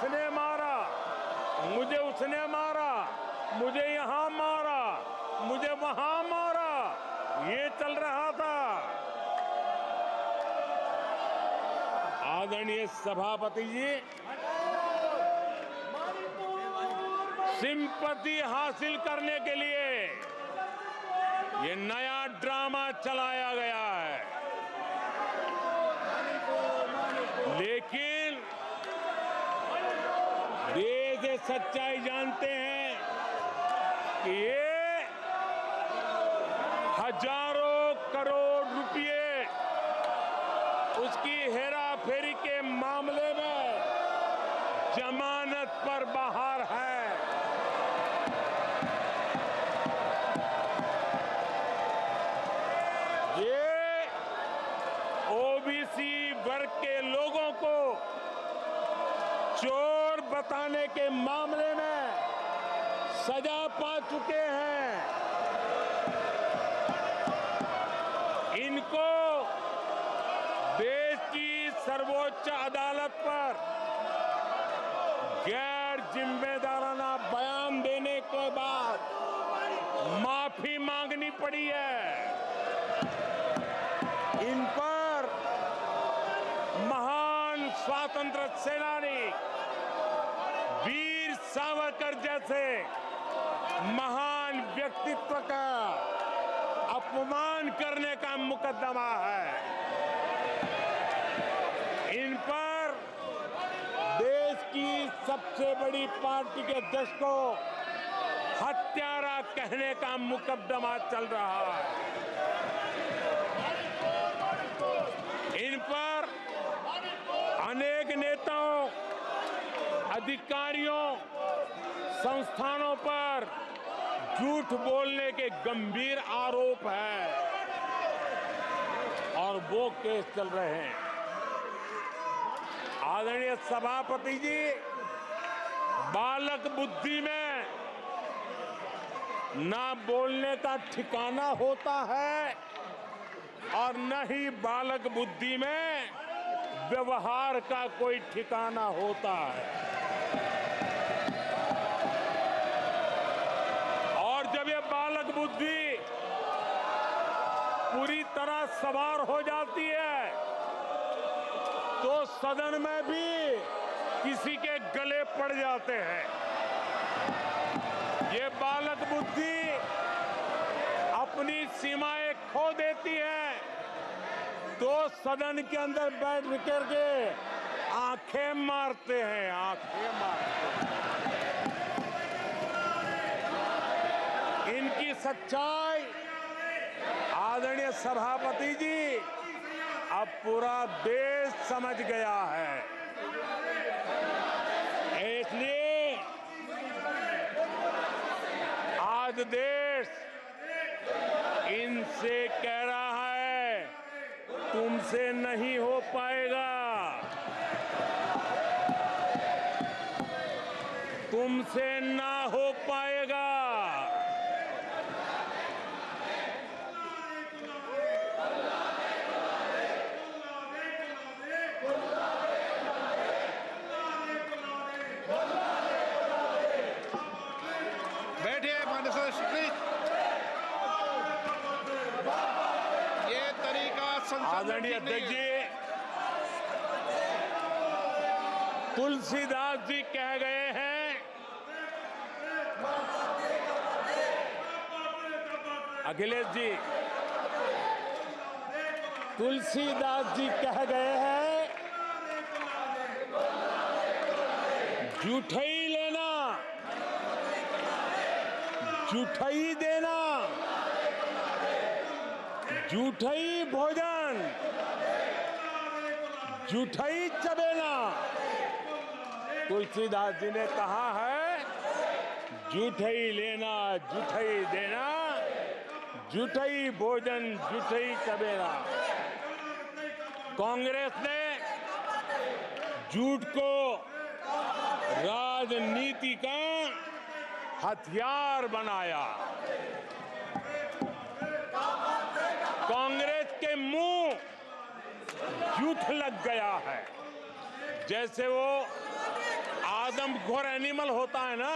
इसने मारा, मुझे उसने मारा, मुझे यहाँ मारा, मुझे वहां मारा, ये चल रहा था। आदरणीय सभापति जी, सिंपैथी हासिल करने के लिए ये नया ड्रामा चलाया गया है, लेकिन देश ये सच्चाई जानते हैं कि ये हजारों करोड़ रुपए उसकी हेराफेरी के मामले में जमानत पर बाहर है। ये ओबीसी वर्ग के लोगों को चोर बताने के मामले में सजा पा चुके हैं। इनको देश की सर्वोच्च अदालत पर गैर जिम्मेदाराना बयान देने के बाद माफी मांगनी पड़ी है। इन पर महान स्वातंत्र सेनानी वीर सावरकर जैसे महान व्यक्तित्व का अपमान करने का मुकदमा है। इन पर देश की सबसे बड़ी पार्टी के अध्यक्ष को हत्यारा कहने का मुकदमा चल रहा है। इन पर अनेक नेताओं, अधिकारियों, संस्थानों पर झूठ बोलने के गंभीर आरोप हैं और वो केस चल रहे हैं। आदरणीय सभापति जी, बालक बुद्धि में ना बोलने का ठिकाना होता है और न ही बालक बुद्धि में व्यवहार का कोई ठिकाना होता है। और जब ये बालक बुद्धि पूरी तरह सवार हो जाती है तो सदन में भी किसी के गले पड़ जाते हैं। ये बालक बुद्धि अपनी सीमाएं खो देती है तो सदन के अंदर बैठ करके आंखें मारते हैं, आंखें मारते हैं। इनकी सच्चाई आदरणीय सभापति जी अब पूरा देश समझ गया है। इसलिए आज देश इनसे कह रहा है तुमसे नहीं हो पाएगा, तुमसे ना हो पाएगा। ये तरीका आदरणीय अध्यक्ष जी, तुलसीदास जी कह गए हैं, अखिलेश जी, तुलसीदास जी कह गए हैं, झूठई लेना, झूठई देना, झूठई भोजन, झूठई चबेना। तुलसीदास जी ने कहा है झूठई लेना, झूठई देना, झूठई भोजन, झूठई चबेना। कांग्रेस ने झूठ को राजनीति का हथियार बनाया। कांग्रेस के मुंह झूठ लग गया है। जैसे वो आदमखोर एनिमल होता है ना,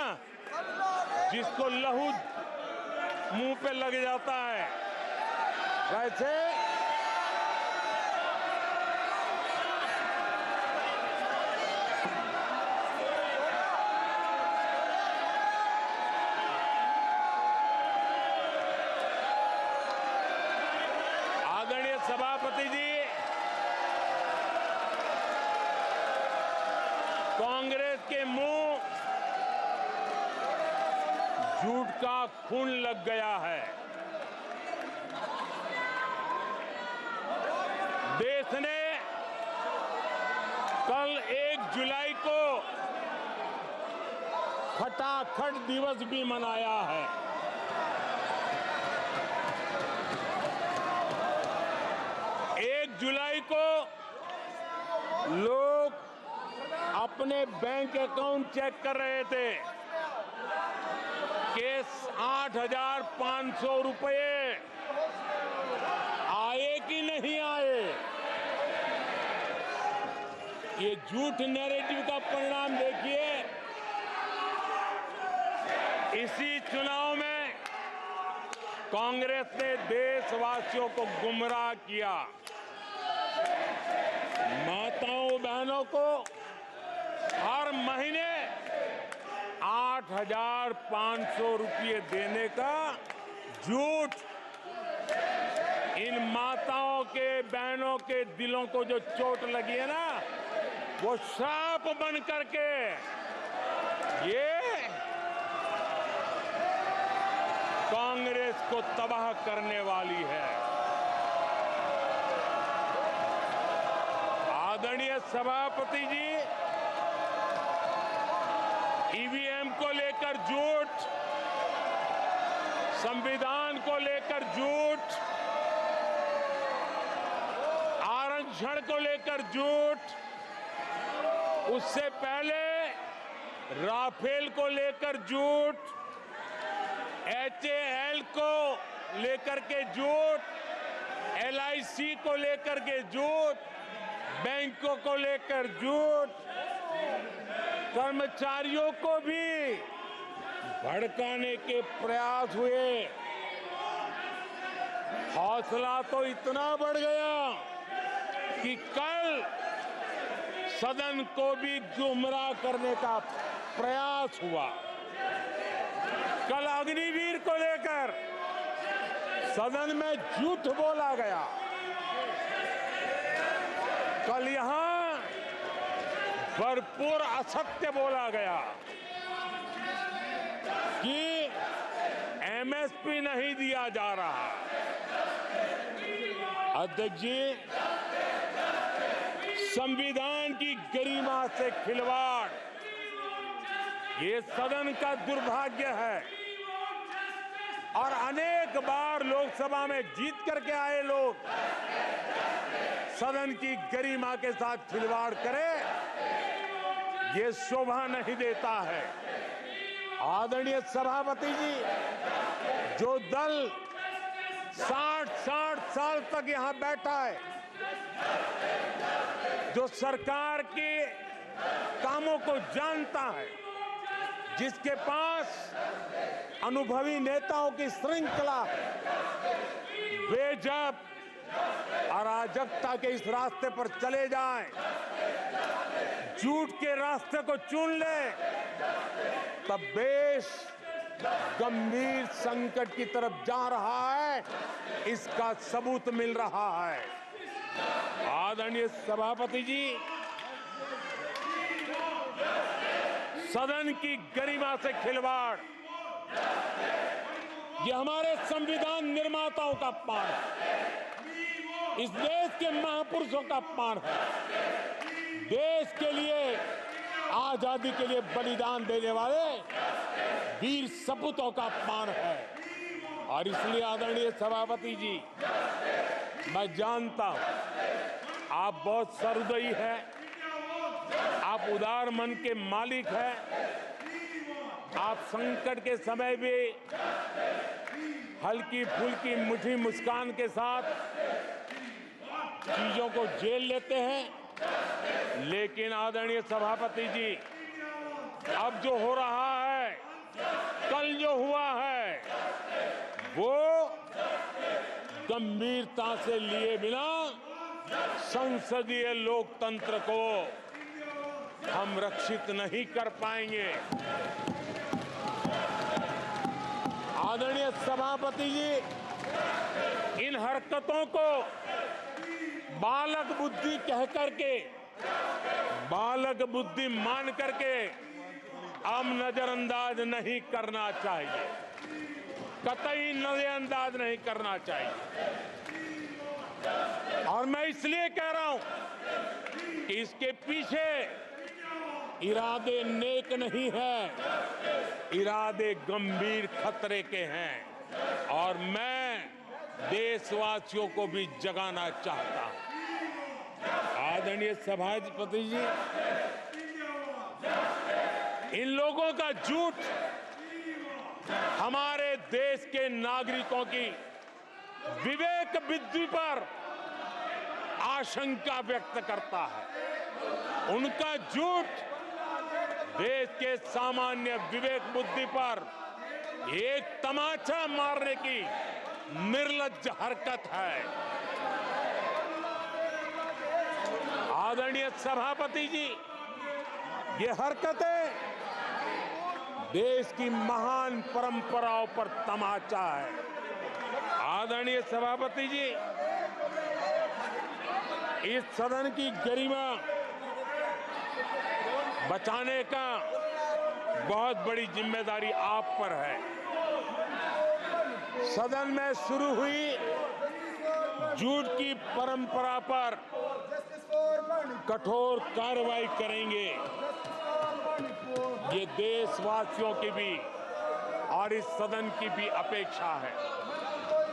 जिसको लहू मुंह पे लग जाता है, वैसे आदरणीय सभापति जी, कांग्रेस के मुंह झूठ का खून लग गया है। देश ने कल 1 जुलाई को खटाखट दिवस भी मनाया है। जुलाई को लोग अपने बैंक अकाउंट चेक कर रहे थे कि 8,500 रुपये आए कि नहीं आए। ये झूठ नैरेटिव का परिणाम देखिए। इसी चुनाव में कांग्रेस ने देशवासियों को गुमराह किया। माताओं बहनों को हर महीने 8,500 रुपये देने का झूठ। इन माताओं के बहनों के दिलों को जो चोट लगी है ना, वो श्राप बन करके ये कांग्रेस को तबाह करने वाली है। आदरणीय सभापति जी, ईवीएम को लेकर झूठ, संविधान को लेकर झूठ, आरक्षण को लेकर झूठ, उससे पहले राफेल को लेकर झूठ, HAL को लेकर के झूठ, LIC को लेकर के झूठ, बैंकों को लेकर झूठ, कर्मचारियों को भी भड़काने के प्रयास हुए। हौसला तो इतना बढ़ गया कि कल सदन को भी गुमराह करने का प्रयास हुआ। कल अग्निवीर को लेकर सदन में झूठ बोला गया। कल यहां भरपूर असत्य बोला गया कि MSP नहीं दिया जा रहा। अध्यक्ष जी, संविधान की गरिमा से खिलवाड़ ये सदन का दुर्भाग्य है। और अनेक बार लोकसभा में जीत करके आए लोग सदन की गरिमा के साथ खिलवाड़ करें, ये शोभा नहीं देता है। आदरणीय सभापति जी, जो दल 60 साल तक यहां बैठा है, जो सरकार के कामों को जानता है, जिसके पास अनुभवी नेताओं की श्रृंखला है, वे जब अराजकता के इस रास्ते पर चले जाएं, झूठ के रास्ते को चुन ले, तब देश गंभीर संकट की तरफ जा रहा है। इसका सबूत मिल रहा है। आदरणीय सभापति जी, सदन की गरिमा से खिलवाड़ ये हमारे संविधान निर्माताओं का अपमान है। इस देश के महापुरुषों का अपमान है। देश के लिए, आजादी के लिए बलिदान देने वाले वीर सपूतों का अपमान है। और इसलिए आदरणीय सभापति जी, मैं जानता हूं आप बहुत सहृदयी हैं, आप उदार मन के मालिक हैं। आप संकट के समय भी हल्की फुल्की मीठी मुस्कान के साथ चीजों को झेल लेते हैं। लेकिन आदरणीय सभापति जी, अब जो हो रहा है, कल जो हुआ है, वो गंभीरता से लिए बिना संसदीय लोकतंत्र को हम रक्षित नहीं कर पाएंगे। आदरणीय सभापति जी, इन हरकतों को बालक बुद्धि कह करके, बालक बुद्धि मान करके हम नजरअंदाज नहीं करना चाहिए, कतई नजरअंदाज नहीं करना चाहिए। और मैं इसलिए कह रहा हूं कि इसके पीछे इरादे नेक नहीं है, इरादे गंभीर खतरे के हैं और मैं देशवासियों को भी जगाना चाहता हूं। आदरणीय सभापति जी, इन लोगों का झूठ हमारे देश के नागरिकों की विवेक बुद्धि पर आशंका व्यक्त करता है। उनका झूठ देश के सामान्य विवेक बुद्धि पर एक तमाचा मारने की निर्लज्ज हरकत है। आदरणीय सभापति जी, ये हरकतें देश की महान परंपराओं पर तमाचा है। आदरणीय सभापति जी, इस सदन की गरिमा बचाने का बहुत बड़ी जिम्मेदारी आप पर है। सदन में शुरू हुई झूठ की परंपरा पर कठोर कार्रवाई करेंगे, ये देशवासियों की भी और इस सदन की भी अपेक्षा है।